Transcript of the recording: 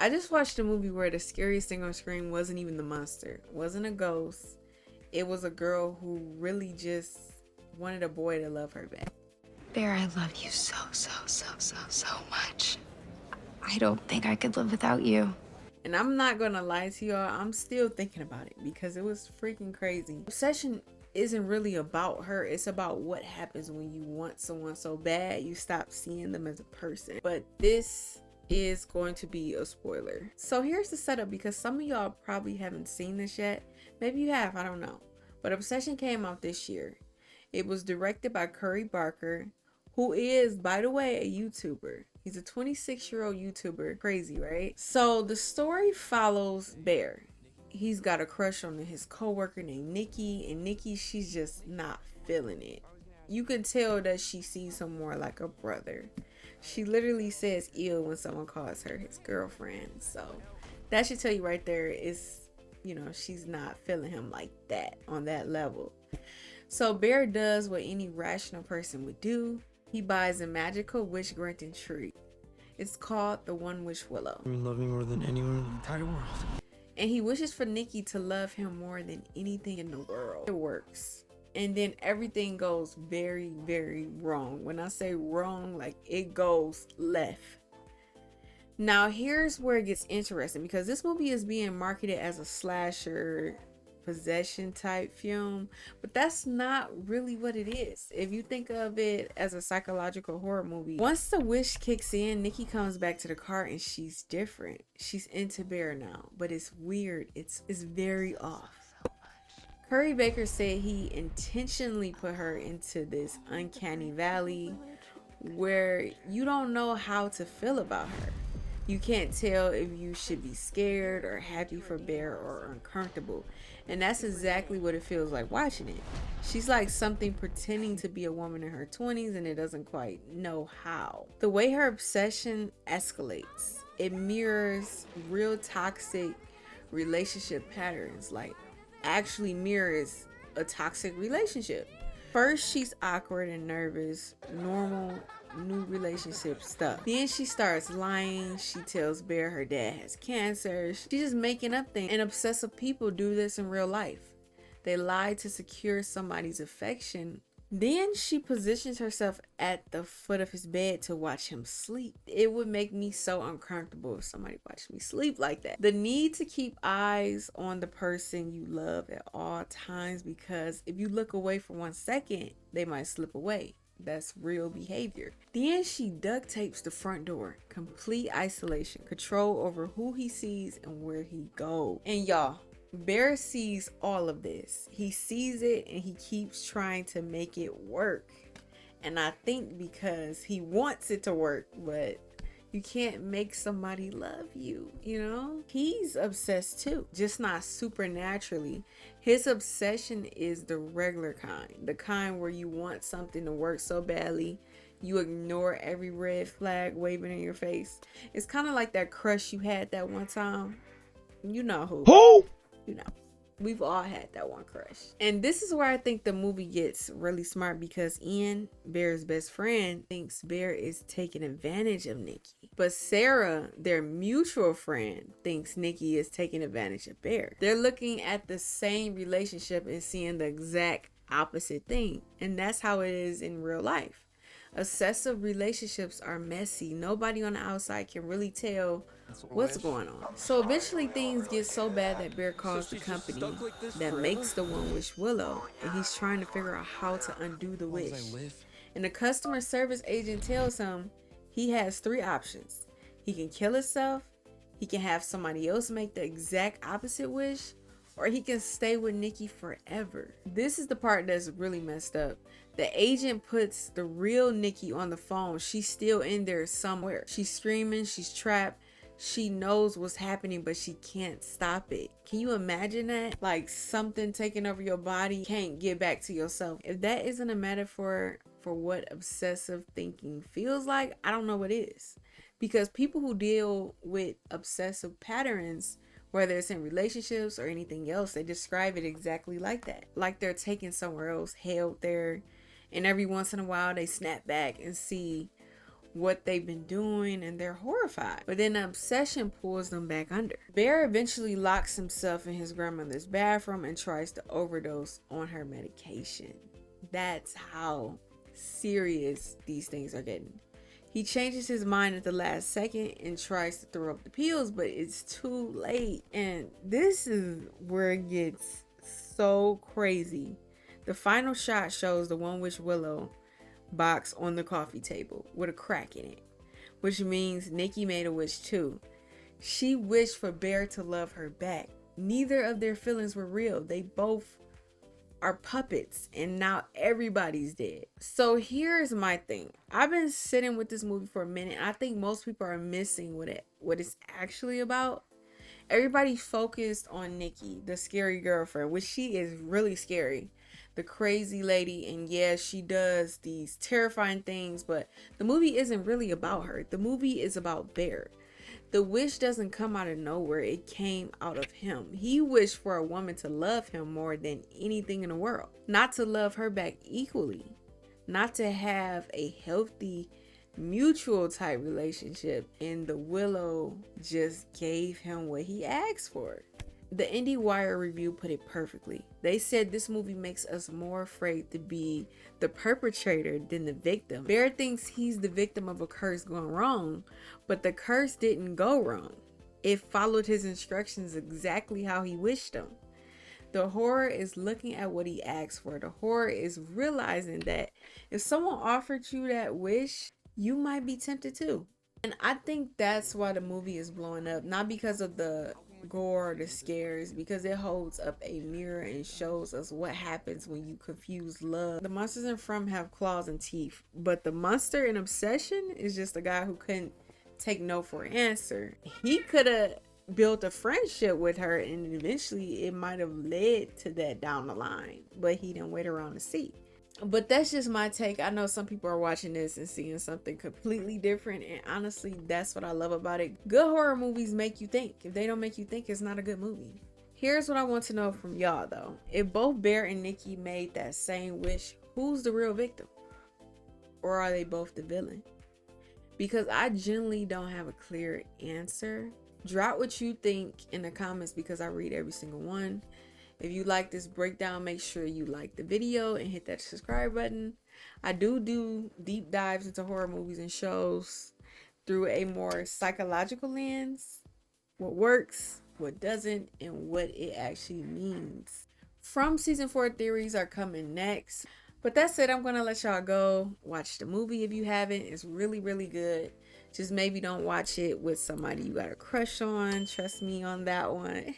I just watched a movie where the scariest thing on screen wasn't even the monster, wasn't a ghost. It was a girl who really just wanted a boy to love her back. Bear, I love you so much. I don't think I could live without you. And I'm not gonna lie to y'all, I'm still thinking about it because it was freaking crazy. Obsession isn't really about her, it's about what happens when you want someone so bad you stop seeing them as a person. But this is going to be a spoiler. So here's the setup, because some of y'all probably haven't seen this yet. Maybe you have, I don't know. But Obsession came out this year. It was directed by Curry Barker, who is, by the way, a YouTuber. He's a 26-year-old YouTuber. Crazy, right? So the story follows Bear. He's got a crush on his coworker named Nikki, and Nikki, she's just not feeling it. You can tell that she sees him more like a brother. She literally says ew when someone calls her his girlfriend. So that should tell you right there is, you know, she's not feeling him like that on that level. So Bear does what any rational person would do. He buys a magical wish-granting tree. It's called the One Wish Willow. You love me more than anyone in the entire world. And he wishes for Nikki to love him more than anything in the world. It works. And then everything goes very, very wrong. When I say wrong, like it goes left. Now here's where it gets interesting, because this movie is being marketed as a slasher possession type film, but that's not really what it is. If you think of it as a psychological horror movie, once the wish kicks in, Nikki comes back to the car and she's different. She's into Bear now, but it's weird. It's very off. Curry Baker said he intentionally put her into this uncanny valley where you don't know how to feel about her. You can't tell if you should be scared or happy for Bear or uncomfortable. And that's exactly what it feels like watching it. She's like something pretending to be a woman in her 20s and it doesn't quite know how. The way her obsession escalates, it mirrors real toxic relationship patterns, like actually mirrors a toxic relationship. First, she's awkward and nervous, normal new relationship stuff. Then she starts lying. She tells Bear her dad has cancer. She's just making up things. And obsessive people do this in real life. They lie to secure somebody's affection. Then she positions herself at the foot of his bed to watch him sleep. It would make me so uncomfortable if somebody watched me sleep like that. The need to keep eyes on the person you love at all times, because if you look away for 1 second, they might slip away. That's real behavior. Then she duct tapes the front door. Complete isolation. Control over who he sees and where he goes. And y'all, Bear sees all of this. He sees it and he keeps trying to make it work. And I think because he wants it to work, but you can't make somebody love you, you know? He's obsessed too, just not supernaturally. His obsession is the regular kind, the kind where you want something to work so badly, you ignore every red flag waving in your face. It's kind of like that crush you had that one time. You know who? Who? You know, we've all had that one crush. And this is where I think the movie gets really smart, because Ian, Bear's best friend, thinks Bear is taking advantage of Nikki. But Sarah, their mutual friend, thinks Nikki is taking advantage of Bear. They're looking at the same relationship and seeing the exact opposite thing. And that's how it is in real life. Obsessive relationships are messy. Nobody on the outside can really tell what's going on. So eventually things get so bad that Bear calls the company that makes the One Wish Willow, and he's trying to figure out how to undo the wish. And the customer service agent tells him he has 3 options. He can kill himself, he can have somebody else make the exact opposite wish, or he can stay with Nikki forever. This is the part that's really messed up. The agent puts the real Nikki on the phone. She's still in there somewhere. She's screaming, she's trapped. She knows what's happening, but she can't stop it. Can you imagine that? Like something taking over your body, can't get back to yourself. If that isn't a metaphor for what obsessive thinking feels like, I don't know what is. Because people who deal with obsessive patterns, whether it's in relationships or anything else, they describe it exactly like that. Like they're taken somewhere else, held there, and every once in a while they snap back and see what they've been doing, and they're horrified. But then the obsession pulls them back under. Bear eventually locks himself in his grandmother's bathroom and tries to overdose on her medication. That's how serious these things are getting. He changes his mind at the last second and tries to throw up the pills, but it's too late. And this is where it gets so crazy. The final shot shows the One Wish Willow box on the coffee table with a crack in it, which means Nikki made a wish too. She wished for Bear to love her back. Neither of their feelings were real. They both are puppets, and now everybody's dead. So here's my thing. I've been sitting with this movie for a minute. I think most people are missing what it's actually about. Everybody focused on Nikki, the scary girlfriend, which she is really scary. The crazy lady, and yeah, she does these terrifying things, but the movie isn't really about her. The movie is about Bear. The wish doesn't come out of nowhere. It came out of him. He wished for a woman to love him more than anything in the world. Not to love her back equally. Not to have a healthy, mutual type relationship. And the Willow just gave him what he asked for. The IndieWire review put it perfectly. They said this movie makes us more afraid to be the perpetrator than the victim. Bear thinks he's the victim of a curse going wrong, but the curse didn't go wrong. It followed his instructions exactly how he wished them. The horror is looking at what he asked for. The horror is realizing that if someone offered you that wish, you might be tempted too. And I think that's why the movie is blowing up. Not because of the gore, the scares, because it holds up a mirror and shows us what happens when you confuse love. The monsters in From have claws and teeth, but the monster in Obsession is just a guy who couldn't take no for an answer. He could have built a friendship with her, and eventually it might have led to that down the line, but he didn't wait around to see. But that's just my take. I know some people are watching this and seeing something completely different, and honestly, that's what I love about it. Good horror movies make you think. If they don't make you think, it's not a good movie. Here's what I want to know from y'all though. If both Bear and Nikki made that same wish, who's the real victim? Or are they both the villain? Because I generally don't have a clear answer. Drop what you think in the comments because I read every single one. If you like this breakdown, make sure you like the video and hit that subscribe button. I do deep dives into horror movies and shows through a more psychological lens. What works, what doesn't, and what it actually means. From season 4 theories are coming next. But that's it. I'm going to let y'all go. Watch the movie if you haven't. It's really, really good. Just maybe don't watch it with somebody you got a crush on. Trust me on that one.